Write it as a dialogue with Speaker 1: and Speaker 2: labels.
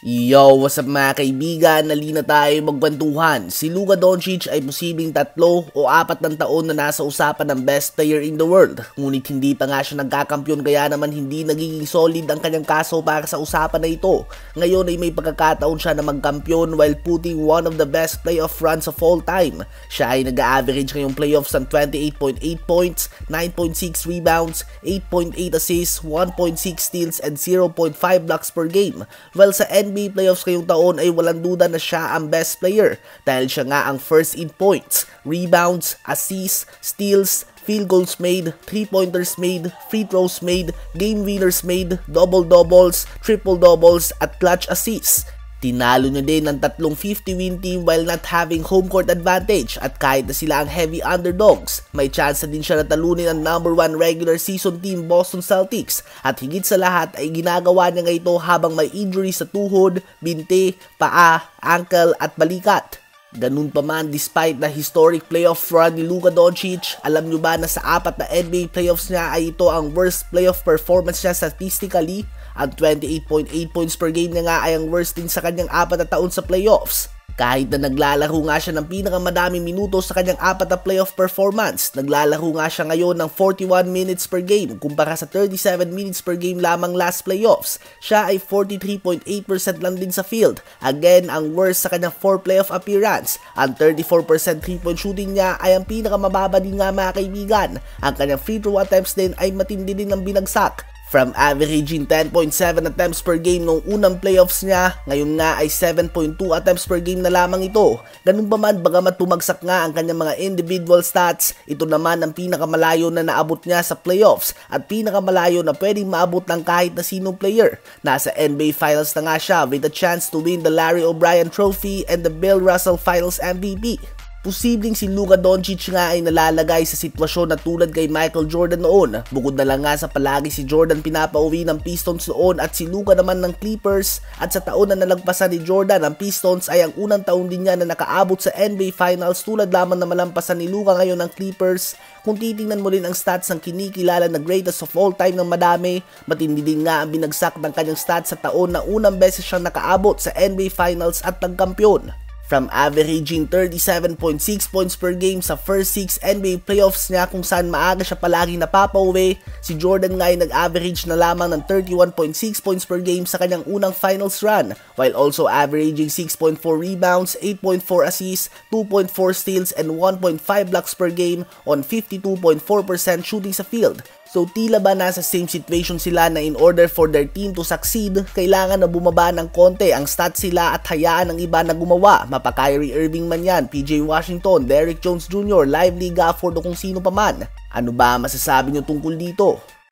Speaker 1: Yo, what's up mga kaibigan? Nalina tayo magkwentuhan. Si Luka Doncic ay posibleng 3 o 4 ng taon na nasa usapan ng best player in the world. Ngunit hindi pa nga siya nagkakampyon kaya naman hindi nagiging solid ang kanyang kaso para sa usapan na ito. Ngayon ay may pagkakataon siya na magkampyon while putting one of the best playoff runs of all time. Siya ay nag-average ngayong playoffs ng 28.8 points, 9.6 rebounds, 8.8 assists, 1.6 steals, and 0.5 blocks per game. Well, sa NBA playoffs ngayong taon ay walang duda na siya ang best player dahil siya nga ang first in points, rebounds, assists, steals, field goals made, 3-pointers made, free throws made, game winners made, double-doubles, triple-doubles, at clutch assists. Tinalo niya din ng 3 50-win team while not having home court advantage at kahit na sila ang heavy underdogs, may chance na din siya na talunin ang number 1 regular season team Boston Celtics at higit sa lahat ay ginagawa niya nga ito habang may injury sa tuhod, binti, paa, ankle at balikat. Ganun pa man, despite the historic playoff run ni Luka Doncic, alam nyo ba na sa 4 na NBA playoffs niya ay ito ang worst playoff performance niya statistically? Ang 28.8 points per game niya nga ay ang worst din sa kanyang 4 na taon sa playoffs. Kahit na naglalaro nga siya ng pinakamadaming minuto sa kanyang 4 na playoff performance, naglalaro nga siya ngayon ng 41 minutes per game kumpara sa 37 minutes per game lamang last playoffs. Siya ay 43.8% lang din sa field. Again, ang worst sa kanyang 4 playoff appearance. Ang 34% 3-point shooting niya ay ang pinakamababa din nga mga kaibigan. Ang kanyang free throw attempts din ay matindi din ng binagsak. From averaging 10.7 attempts per game noong unang playoffs niya, ngayon nga ay 7.2 attempts per game na lamang ito. Ganun pa man, bagamat tumagsak nga ang kanyang mga individual stats, ito naman ang pinakamalayo na naabot niya sa playoffs at pinakamalayo na pwedeng maabot ng kahit na sinong player. Nasa NBA Finals na nga siya with a chance to win the Larry O'Brien Trophy and the Bill Russell Finals MVP. Posibleng si Luka Doncic nga ay nalalagay sa sitwasyon na tulad kay Michael Jordan noon. Bukod na lang nga sa palagi si Jordan pinapauwi ng Pistons noon at si Luka naman ng Clippers, at sa taon na nalagpasan ni Jordan ang Pistons ay ang unang taon din niya na nakaabot sa NBA Finals tulad lamang na malampasan ni Luka ngayon ng Clippers. Kung titingnan mo rin ang stats ng kinikilala na greatest of all time ng madami, matindi din nga ang binagsak ng kanyang stats sa taon na unang beses siyang nakaabot sa NBA Finals at nagkampiyon. From averaging 37.6 points per game sa first 6 NBA playoffs niya kung saan maaga siya palagi napapauwi, si Jordan nga ay nag-average na lamang ng 31.6 points per game sa kanyang unang finals run, while also averaging 6.4 rebounds, 8.4 assists, 2.4 steals, and 1.5 blocks per game on 52.4% shooting sa field. So tila ba nasa same situation sila na in order for their team to succeed, kailangan na bumaba ng konti ang stats sila at hayaan ng iba na gumawa. Mapa Kyrie Irving man yan, PJ Washington, Derrick Jones Jr., Lively, Gafford o kung sino pa man. Ano ba masasabi nyo tungkol dito?